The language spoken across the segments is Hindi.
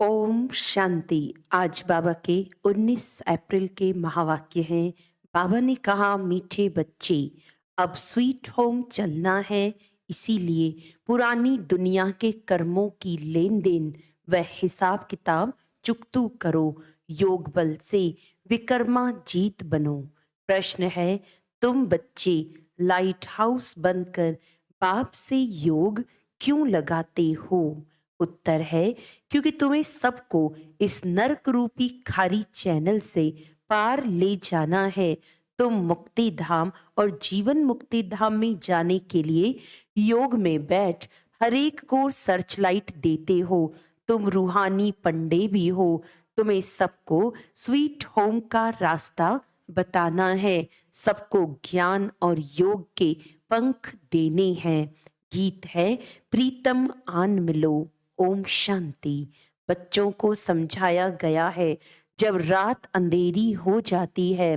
ओम शांति। आज बाबा के 19 अप्रैल के महावाक्य हैं। बाबा ने कहा, मीठे बच्चे, अब स्वीट होम चलना है। इसीलिए पुरानी दुनिया के कर्मों की लेन देन व हिसाब किताब चुकतू करो। योग बल से विकर्मा जीत बनो। प्रश्न है, तुम बच्चे लाइट हाउस बनकर बाप से योग क्यों लगाते हो? उत्तर है, क्योंकि तुम्हें सबको इस नरक रूपी खारी चैनल से पार ले जाना है। तुम मुक्ति धाम और जीवन मुक्ति धाम में जाने के लिए योग में बैठ हर एक को सर्च लाइट देते हो। तुम रूहानी पंडे भी हो। तुम्हें सबको स्वीट होम का रास्ता बताना है। सबको ज्ञान और योग के पंख देने हैं। गीत है, प्रीतम आन मिलो। ओम शांति। बच्चों को समझाया गया है, जब रात अंधेरी हो जाती है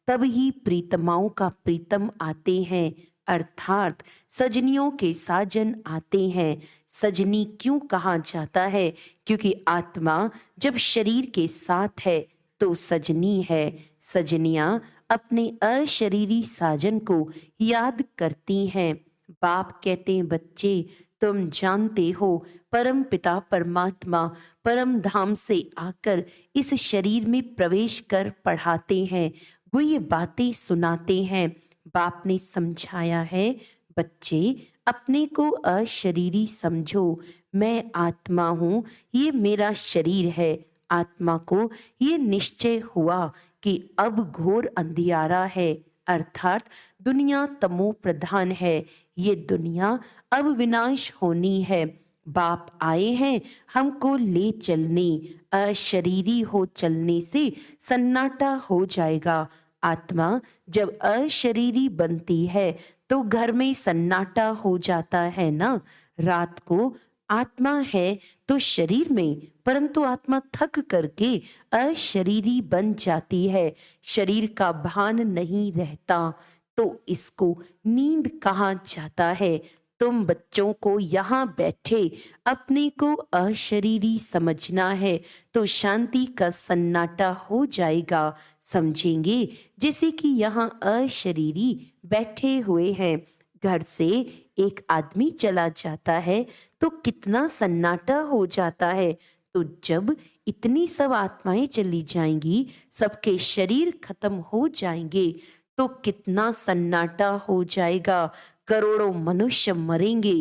तब ही प्रीतमाओं का प्रीतम आते हैं, अर्थात सजनियों के साजन आते हैं। सजनी क्यों कहा जाता है? क्योंकि आत्मा जब शरीर के साथ है तो सजनी है। सजनियां अपने अशरीरी साजन को याद करती हैं। बाप कहते हैं, बच्चे तुम जानते हो परम पिता परमात्मा परम धाम से आकर इस शरीर में प्रवेश कर पढ़ाते हैं, वो ये बातें सुनाते हैं। बाप ने समझाया है, बच्चे अपने को अशरीरी समझो। मैं आत्मा हूँ, ये मेरा शरीर है। आत्मा को ये निश्चय हुआ कि अब घोर अंधियारा है, अर्थात दुनिया तमो प्रधान है। ये दुनिया अब विनाश होनी है। बाप आए हैं हमको ले चलने। अशरीरी हो चलने से सन्नाटा हो जाएगा। आत्मा जब अशरीरी बनती है तो घर में सन्नाटा हो जाता है ना। रात को आत्मा है तो शरीर में, परंतु आत्मा थक करके अशरीरी बन जाती है। शरीर का भान नहीं रहता, तो इसको नींद कहा जाता है। तुम बच्चों को यहाँ बैठे अपने को अशरीरी समझना है तो शांति का सन्नाटा हो जाएगा। समझेंगे जैसे कि यहाँ अशरीरी बैठे हुए हैं। घर से एक आदमी चला जाता है तो कितना सन्नाटा हो जाता है। तो जब इतनी सब आत्माएं चली जाएंगी, सबके शरीर खत्म हो जाएंगे, तो कितना सन्नाटा हो जाएगा। करोड़ों मनुष्य मरेंगे।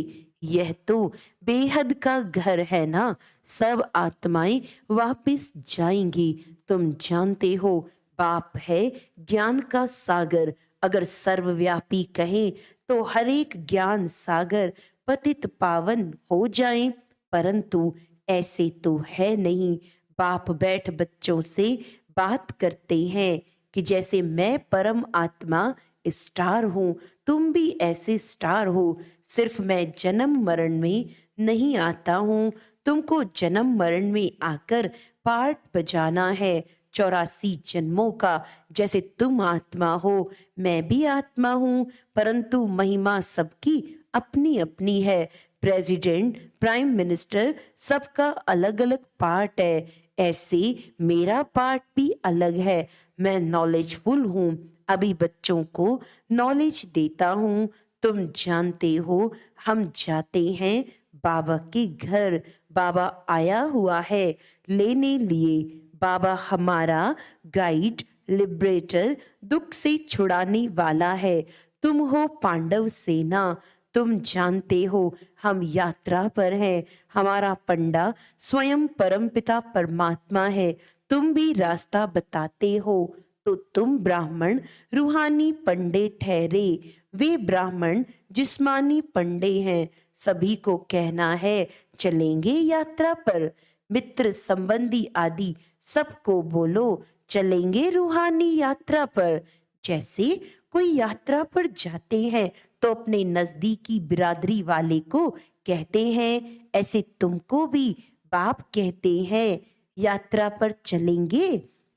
यह तो बेहद का घर है ना। सब आत्माएं वापस जाएंगी। तुम जानते हो बाप है ज्ञान का सागर। अगर सर्वव्यापी कहें तो हर एक ज्ञान सागर पतित पावन हो जाए, परंतु ऐसे तो है नहीं। बाप बैठ बच्चों से बात करते हैं कि जैसे मैं परम आत्मा स्टार हूँ, तुम भी ऐसे स्टार हो। सिर्फ मैं जन्म मरण में नहीं आता हूँ, तुमको जन्म मरण में आकर पार्ट बजाना है 84 जन्मों का। जैसे तुम आत्मा हो, मैं भी आत्मा हूँ, परंतु महिमा सबकी अपनी अपनी है। प्रेसिडेंट, प्राइम मिनिस्टर, सबका अलग अलग पार्ट है। ऐसे मेरा पार्ट भी अलग है। मैं नॉलेजफुल हूँ, अभी बच्चों को नॉलेज देता हूँ। तुम जानते हो हम जाते हैं बाबा के घर। बाबा आया हुआ है लेने लिए। बाबा हमारा गाइड, लिबरेटर, दुख से छुड़ाने वाला है। तुम हो पांडव सेना। तुम जानते हो हम यात्रा पर हैं। हमारा पंडा स्वयं परमपिता परमात्मा है। तुम भी रास्ता बताते हो, तो तुम ब्राह्मण रूहानी पंडे ठहरे। वे ब्राह्मण जिस्मानी पंडे हैं। सभी को कहना है चलेंगे यात्रा पर। मित्र संबंधी आदि सबको बोलो चलेंगे रूहानी यात्रा पर। जैसे कोई यात्रा पर जाते हैं तो अपने नजदीकी बिरादरी वाले को कहते हैं, ऐसे तुमको भी बाप कहते हैं यात्रा पर चलेंगे।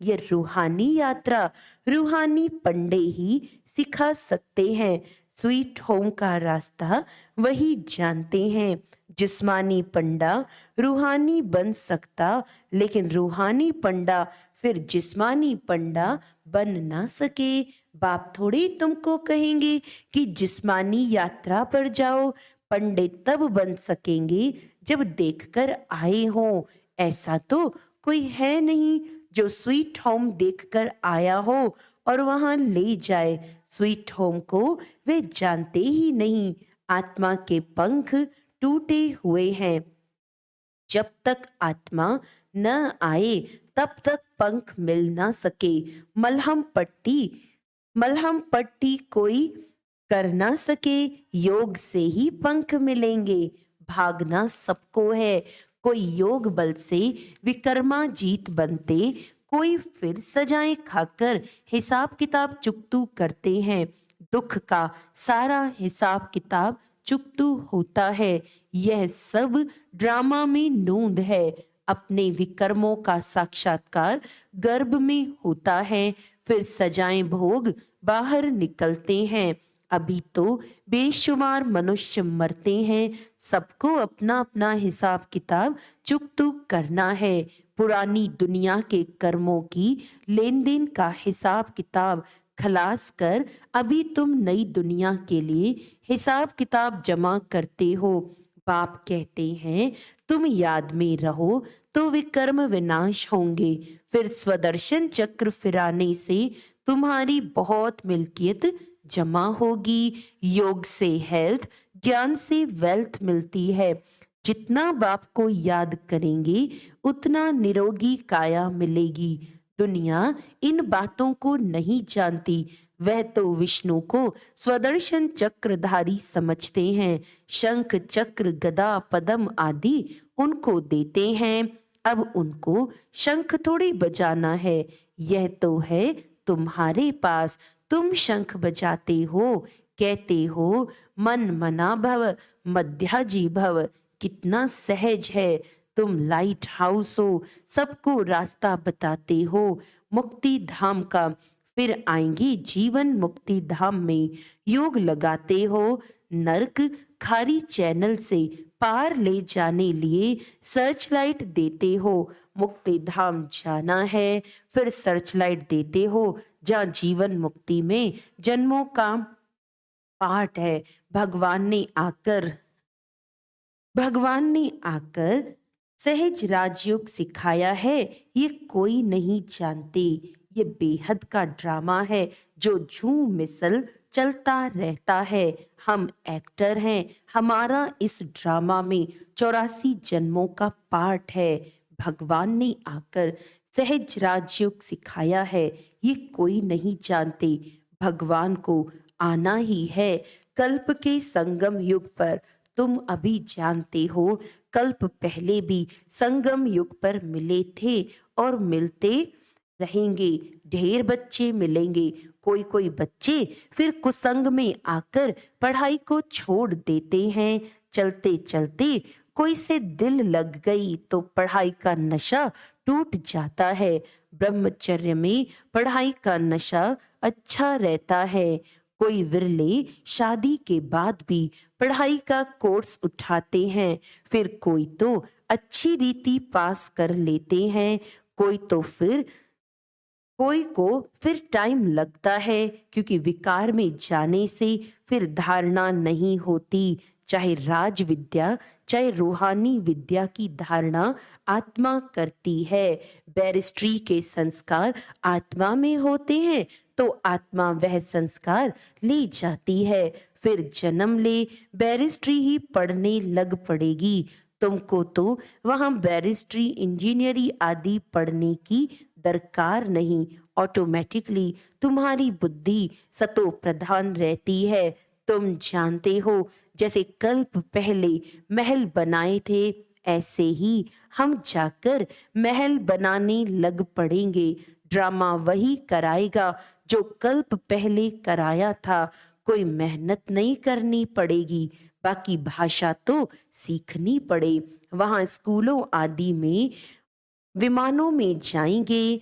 ये रूहानी यात्रा रूहानी पंडे ही सिखा सकते हैं। स्वीट होम का रास्ता वही जानते हैं। जिस्मानी पंडा रूहानी बन सकता, लेकिन रूहानी पंडा फिर जिस्मानी पंडा बन ना सके। बाप थोड़ी तुमको कहेंगे कि जिस्मानी यात्रा पर जाओ, पंडित तब बन सकेंगे जब देखकर आए हों। ऐसा तो कोई है नहीं जो स्वीट होम देखकर आया हो और वहां ले जाए। स्वीट होम को वे जानते ही नहीं। आत्मा के पंख टूटे हुए हैं। जब तक आत्मा न आए तब तक पंख मिल ना सके। मलहम पट्टी कोई कर ना सके, योग से ही पंख मिलेंगे। भागना सबको है, कोई योग बल से विकर्मा जीत बनते, कोई फिर सजाएं खाकर हिसाब किताब चुकतू करते हैं। दुख का सारा हिसाब किताब चुकतू होता है। यह सब ड्रामा में नूंद है। अपने विकर्मों का साक्षात्कार गर्भ में होता है, फिर सजाएं भोग बाहर निकलते हैं। अभी तो बेशुमार मनुष्य मरते हैं। सबको अपना अपना हिसाब किताब चुकतू करना है। पुरानी दुनिया के कर्मों की लेन देन का हिसाब किताब खलास कर अभी तुम नई दुनिया के लिए हिसाब किताब जमा करते हो। बाप कहते हैं तुम याद में रहो तो विकर्म विनाश होंगे। फिर स्वदर्शन चक्र फिराने से तुम्हारी बहुत मिल्कियत जमा होगी। योग से हेल्थ, ज्ञान से वेल्थ मिलती है। जितना बाप को याद करेंगे उतना निरोगी काया मिलेगी। दुनिया इन बातों को नहीं जानती। वह तो विष्णु को स्वदर्शन चक्रधारी समझते हैं। शंख चक्र गदा पद्म आदि उनको देते हैं। अब उनको शंख थोड़ी बजाना है, यह तो है तुम्हारे पास। तुम शंख बजाते हो, कहते हो मन मना भव मध्याजी भव। कितना सहज है। तुम लाइट हाउस हो, सबको रास्ता बताते हो मुक्ति धाम का। फिर आएंगे जीवन मुक्ति धाम में। योग लगाते हो, नर्क खारी चैनल से पार ले जाने लिए सर्च लाइट देते हो। मुक्ति धाम जाना है, फिर सर्च लाइट देते हो जहाँ जीवन मुक्ति में जन्मों का पाठ है। भगवान ने आकर सहज राजयोग सिखाया है। ये कोई नहीं जानते। ये बेहद का ड्रामा है जो झूम मिसल चलता रहता है। हम एक्टर हैं। हमारा इस ड्रामा में 84 जन्मों का पार्ट है। भगवान ने आकर सहज राजयोग सिखाया है। ये कोई नहीं जानते। भगवान को आना ही है। कल्प के संगम युग पर तुम अभी जानते हो, कल्प पहले भी संगम युग पर मिले थे और मिलते रहेंगे। ढेर बच्चे मिलेंगे। कोई कोई बच्चे फिर कुसंग में आकर पढ़ाई को छोड़ देते हैं। चलते चलते कोई से दिल लग गई तो पढ़ाई का नशा टूट जाता है। ब्रह्मचर्य में पढ़ाई का नशा अच्छा रहता है। कोई विरले शादी के बाद भी पढ़ाई का कोर्स उठाते हैं। फिर कोई तो अच्छी रीति पास कर लेते हैं। कोई को फिर टाइम लगता है, क्योंकि विकार में जाने से फिर धारणा नहीं होती। चाहे राज विद्या चाहे रूहानी विद्या की धारणा आत्मा करती है। बैरिस्ट्री के संस्कार आत्मा में होते हैं तो आत्मा वह संस्कार ले जाती है। फिर जन्म ले बैरिस्ट्री ही पढ़ने लग पड़ेगी। तुमको तो वहां बैरिस्ट्री इंजीनियरी आदि पढ़ने की दरकार नहीं। ऑटोमेटिकली तुम्हारी बुद्धि सतो प्रधान रहती है। तुम जानते हो जैसे कल्प पहले महल बनाए थे, ऐसे ही हम जाकर महल बनाने लग पड़ेंगे। ड्रामा वही कराएगा जो कल्प पहले कराया था। कोई मेहनत नहीं करनी पड़ेगी। बाकी भाषा तो सीखनी पड़े। वहां स्कूलों आदि में विमानों में जाएंगे।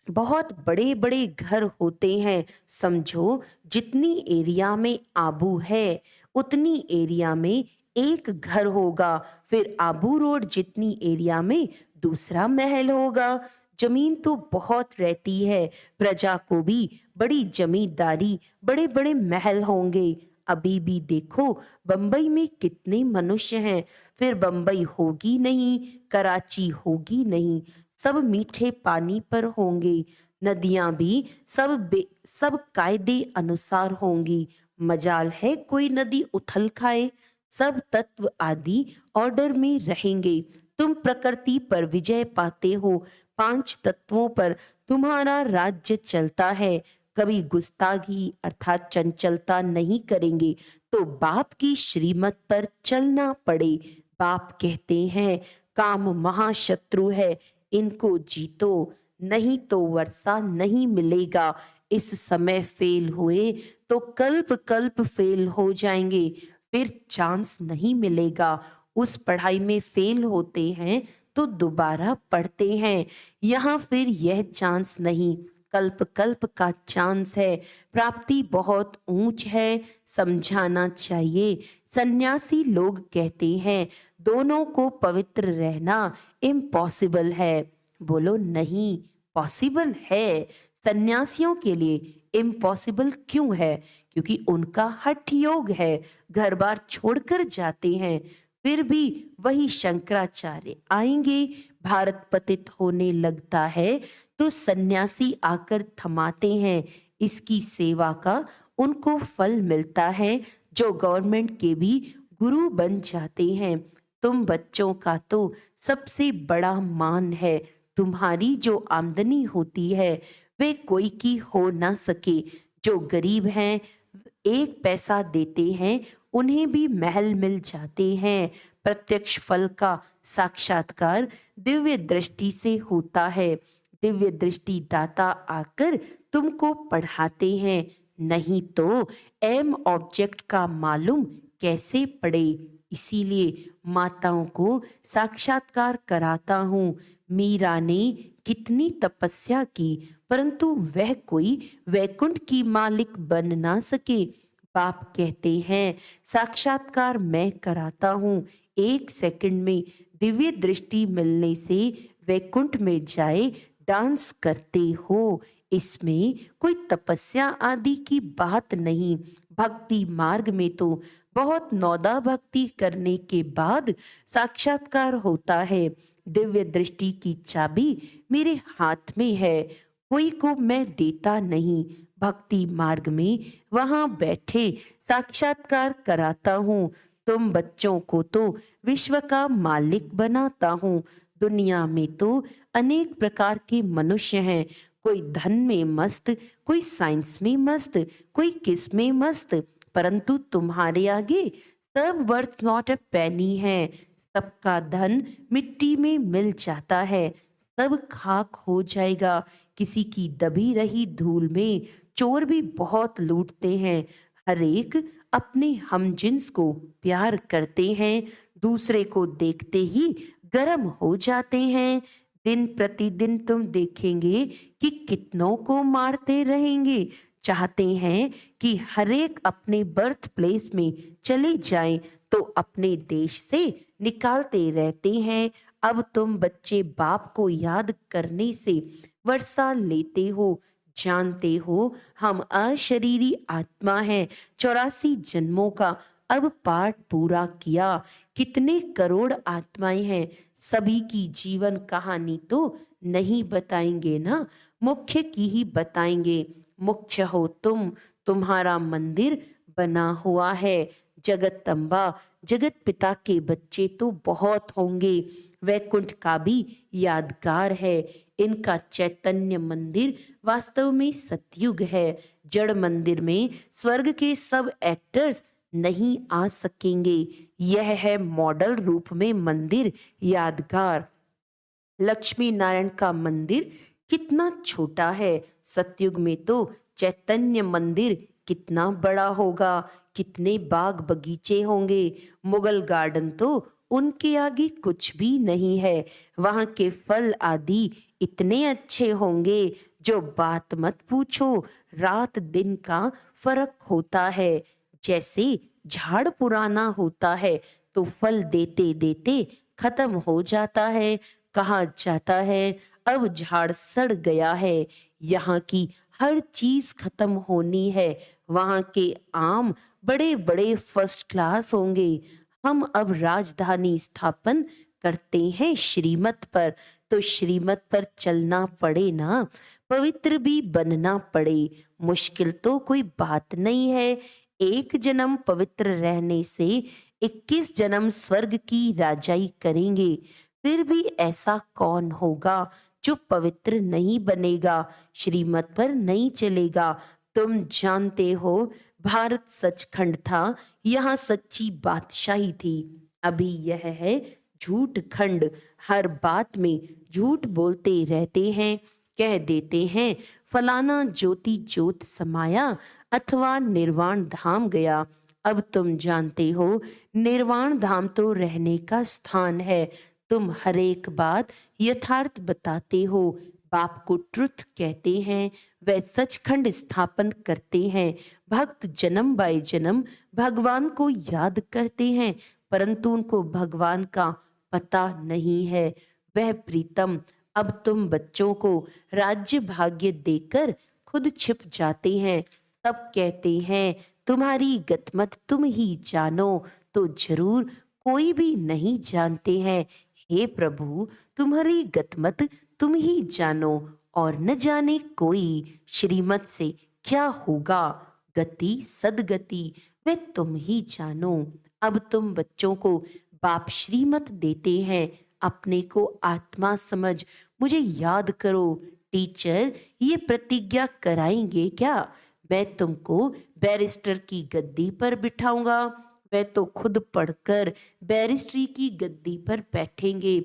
बहुत बड़े बड़े घर होते हैं। समझो जितनी एरिया में आबू है उतनी एरिया में एक घर होगा, फिर आबू रोड जितनी एरिया में दूसरा महल होगा। जमीन तो बहुत रहती है, प्रजा को भी बड़ी जमींदारी, बड़े बड़े महल होंगे। अभी भी देखो बंबई में कितने मनुष्य हैं, फिर बंबई होगी नहीं, कराची होगी नहीं, सब मीठे पानी पर होंगे। नदियां भी सब कायदे अनुसार होंगी। मजाल है कोई नदी उथल खाए। सब तत्व आदि ऑर्डर में रहेंगे। तुम प्रकृति पर विजय पाते हो, 5 तत्वों पर तुम्हारा राज्य चलता है। कभी गुस्ताखी अर्थात चंचलता नहीं करेंगे तो बाप की श्रीमत पर चलना पड़े। बाप कहते हैं काम महाशत्रु है, इनको जीतो, नहीं तो वर्षा नहीं मिलेगा। इस समय फेल हुए तो कल्प कल्प फेल हो जाएंगे, फिर चांस नहीं मिलेगा। उस पढ़ाई में फेल होते हैं तो दोबारा पढ़ते हैं, यहाँ फिर यह चांस नहीं, कल्प कल्प का चांस है। प्राप्ति बहुत ऊंच है, समझाना चाहिए। सन्यासी लोग कहते हैं दोनों को पवित्र रहना इम्पॉसिबल है। बोलो नहीं, पॉसिबल है। सन्यासियों के लिए इम्पॉसिबल क्यों है? क्योंकि उनका हठ योग है, घर बार छोड़कर जाते हैं। फिर भी वही शंकराचार्य आएंगे, भारत पतित होने लगता है तो सन्यासी आकर थमाते हैं। इसकी सेवा का उनको फल मिलता है, जो गवर्नमेंट के भी गुरु बन जाते हैं। तुम बच्चों का तो सबसे बड़ा मान है। तुम्हारी जो आमदनी होती है वे कोई की हो ना सके। जो गरीब हैं 1 पैसा देते हैं, उन्हें भी महल मिल जाते हैं। प्रत्यक्ष फल का साक्षात्कार दिव्य दृष्टि से होता है। दिव्य दृष्टि दाता आकर तुमको पढ़ाते हैं, नहीं तो एम ऑब्जेक्ट का मालूम कैसे पड़े। इसीलिए माताओं को साक्षात्कार कराता हूँ। मीरा ने कितनी तपस्या की, परंतु वह कोई वैकुंठ की मालिक बन ना सके। बाप कहते हैं साक्षात्कार मैं कराता हूँ, 1 सेकंड में दिव्य दृष्टि मिलने से वैकुंठ में जाए डांस करते हो। इसमें कोई तपस्या आदि की बात नहीं। भक्ति मार्ग में तो बहुत नौदा भक्ति करने के बाद साक्षात्कार होता है। दिव्य दृष्टि की चाबी मेरे हाथ में है, कोई को मैं देता नहीं। भक्ति मार्ग में वहां बैठे साक्षात्कार कराता हूँ। तुम बच्चों को तो विश्व का मालिक बनाता हूँ। दुनिया में तो अनेक प्रकार के मनुष्य हैं, कोई धन में मस्त, कोई साइंस में मस्त, कोई किस में मस्त, परंतु तुम्हारे आगे सब वर्थ नॉट अ पेनी है। सबका धन मिट्टी में मिल जाता है, सब खाक हो जाएगा। किसी की दबी रही धूल में चोर भी बहुत लूटते हैं। हर एक अपने हमजिन्स को प्यार करते हैं, दूसरे को देखते ही गर्म हो जाते हैं। दिन प्रतिदिन तुम देखेंगे कि कितनों को मारते रहेंगे। चाहते हैं कि हर एक अपने बर्थ प्लेस में चले जाएं, तो अपने देश से निकालते रहते हैं। अब तुम बच्चे बाप को याद करने से वर्षा लेते हो। जानते हो हम अशरीरी आत्मा हैं, 84 जन्मों का अब पाठ पूरा किया। कितने करोड़ आत्माएं हैं, सभी की जीवन कहानी तो नहीं बताएंगे ना, मुख्य की ही बताएंगे। मुख्य हो तुम, तुम्हारा मंदिर बना हुआ है। जगतअंबा जगत पिता के बच्चे तो बहुत होंगे। वैकुंठ का भी यादगार है। इनका चैतन्य मंदिर वास्तव में सतयुग है। जड़ मंदिर में स्वर्ग के सब एक्टर्स नहीं आ सकेंगे। यह है मॉडल रूप में मंदिर यादगार। लक्ष्मी नारायण का मंदिर कितना छोटा है, सतयुग में तो चैतन्य मंदिर कितना बड़ा होगा, कितने बाग बगीचे होंगे। मुगल गार्डन तो उनके आगे कुछ भी नहीं है। वहां के फल आदि इतने अच्छे होंगे जो बात मत पूछो। रात दिन का फर्क होता है। जैसे झाड़ पुराना होता है तो फल देते देते खत्म हो जाता है। कहा जाता है अब झाड़ सड़ गया है, यहाँ की हर चीज खत्म होनी है। वहां के आम बड़े बड़े फर्स्ट क्लास होंगे। हम अब राजधानी स्थापन करते हैं श्रीमत पर, तो श्रीमत पर चलना पड़े ना, पवित्र भी बनना पड़े। मुश्किल तो कोई बात नहीं है। एक जन्म पवित्र रहने से 21 जन्म स्वर्ग की राजाई करेंगे। फिर भी ऐसा कौन होगा जो पवित्र नहीं बनेगा, श्रीमत पर नहीं चलेगा। तुम जानते हो भारत सचखंड था, यहाँ सच्ची बादशाही थी। अभी यह है झूठ खंड, हर बात में झूठ बोलते रहते हैं। कह देते हैं फलाना ज्योति ज्योत समाया अथवा निर्वाण धाम गया। अब तुम जानते हो निर्वाण धाम तो रहने का स्थान है। तुम हर एक बात यथार्थ बताते हो, बाप को ट्रुथ कहते हैं, वह सचखंड स्थापन करते हैं। भक्त जन्म बाय जन्म भगवान को याद करते हैं, परंतु उनको भगवान का पता नहीं है। वह प्रीतम अब तुम बच्चों को राज्य भाग्य देकर खुद छिप जाते हैं। तब कहते हैं तुम्हारी गतमत तुम ही जानो, तो जरूर कोई भी नहीं जानते हैं। हे प्रभु, तुम्हारी गतमत तुम ही जानो और न जाने कोई। श्रीमत से क्या होगा, गति सदगति वे तुम ही जानो। अब तुम बच्चों को बाप श्रीमत देते हैं, अपने को आत्मा समझ मुझे याद करो। टीचर ये प्रतिज्ञा कराएंगे क्या, मैं तुमको बैरिस्टर की गद्दी पर बिठाऊंगा। वह तो खुद पढ़कर बैरिस्ट्री की गद्दी पर बैठेंगे।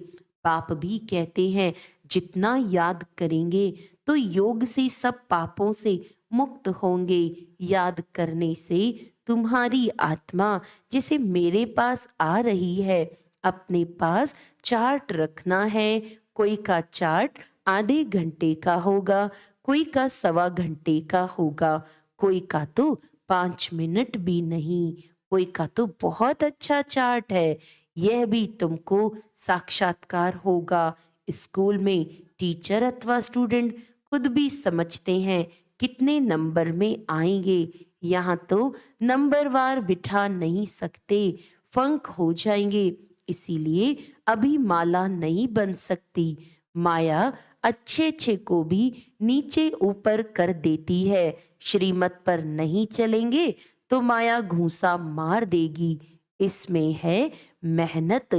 पाप भी कहते हैं जितना याद करेंगे तो योग से सब पापों से मुक्त होंगे। याद करने से तुम्हारी आत्मा जैसे मेरे पास आ रही है, अपने पास चार्ट रखना है। कोई का चार्ट आधे घंटे का होगा, कोई का 1.25 घंटे का होगा, कोई का तो 5 मिनट भी नहीं, कोई का तो बहुत अच्छा चार्ट है। यह भी तुमको साक्षात्कार होगा। स्कूल में टीचर अथवा स्टूडेंट खुद भी समझते हैं कितने नंबर में आएंगे। यहाँ तो नंबरवार बिठा नहीं सकते, फंक हो जाएंगे। इसीलिए अभी माला नहीं बन सकती। माया अच्छे अच्छे को भी नीचे ऊपर कर देती है। श्रीमत पर नहीं चलेंगे तो माया घूंसा मार देगी। इसमें है मेहनत।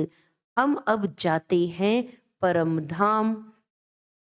हम अब जाते हैं परम धाम।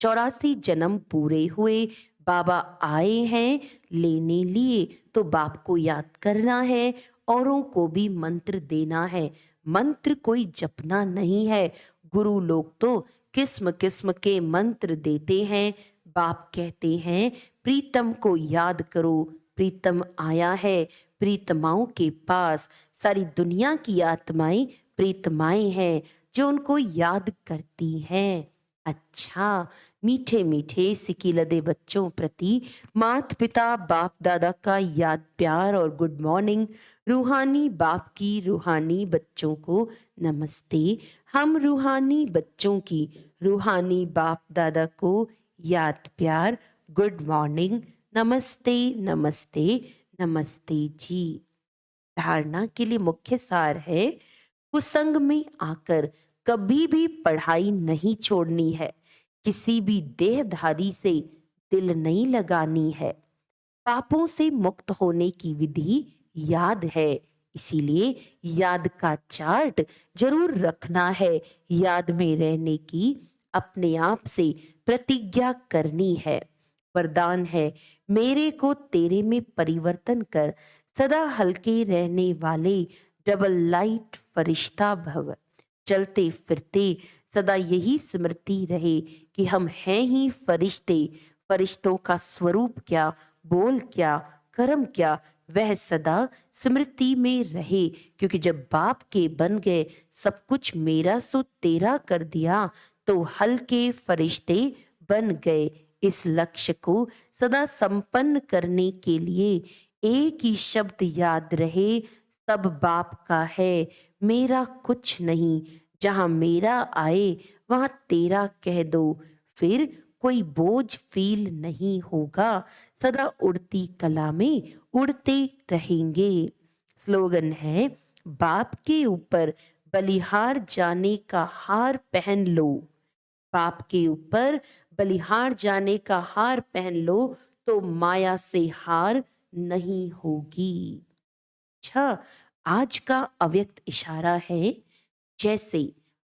84 जन्म पूरे हुए, बाबा आए हैं लेने लिए, तो बाप को याद करना है, औरों को भी मंत्र देना है। मंत्र कोई जपना नहीं है। गुरु लोग तो किस्म किस्म के मंत्र देते हैं। बाप कहते हैं प्रीतम को याद करो। प्रीतम आया है प्रीतमाओं के पास। सारी दुनिया की आत्माएं प्रीतमाएं हैं जो उनको याद करती हैं। अच्छा, मीठे मीठे सिकीलदे बच्चों प्रति माता पिता बाप दादा का याद प्यार और गुड मॉर्निंग। रूहानी बाप की रूहानी बच्चों को नमस्ते। हम रूहानी बच्चों की रूहानी बाप दादा को याद प्यार गुड मॉर्निंग, नमस्ते नमस्ते नमस्ते जी। धारणा के लिए मुख्य सार है कुसंग में आकर कभी भी पढ़ाई नहीं छोड़नी है। किसी भी देहधारी से दिल नहीं लगानी है। पापों से मुक्त होने की विधि याद है, इसीलिए याद का चार्ट जरूर रखना है। याद में रहने की अपने आप से प्रतिज्ञा करनी है। वरदान है मेरे को तेरे में परिवर्तन कर, सदा हल्के रहने वाले डबल लाइट फरिश्ता भव। चलते फिरते सदा यही स्मृति रहे कि हम हैं ही फरिश्ते। फरिश्तों का स्वरूप क्या, बोल क्या, कर्म क्या, वह सदा स्मृति में रहे। क्योंकि जब बाप के बन गए, सब कुछ मेरा सो तेरा कर दिया, तो हल्के फरिश्ते बन गए। इस लक्ष्य को सदा संपन्न करने के लिए एक ही शब्द याद रहे, सब बाप का है। मेरा कुछ नहीं, जहाँ मेरा आए वहाँ तेरा कह दो, फिर कोई बोझ फील नहीं होगा, सदा उड़ती कला में उड़ते रहेंगे। स्लोगन है, बाप के ऊपर बलिहार जाने का हार पहन लो। बाप के ऊपर बलिहार जाने का हार पहन लो, तो माया से हार नहीं होगी। अच्छा, आज का अव्यक्त इशारा है, जैसे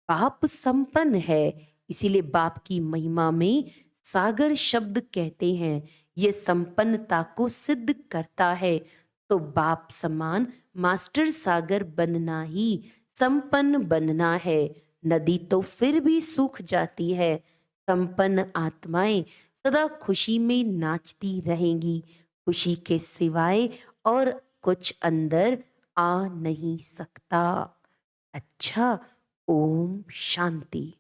बाप संपन्न है, इसीलिए बाप की महिमा में सागर शब्द कहते हैं। ये संपन्नता को सिद्ध करता है। तो बाप समान मास्टर सागर बनना ही संपन्न बनना है। नदी तो फिर भी सूख जाती है, संपन्न आत्माएं सदा खुशी में नाचती रहेंगी। खुशी के सिवाय और कुछ अंदर आ नहीं सकता। अच्छा, ओम शांति।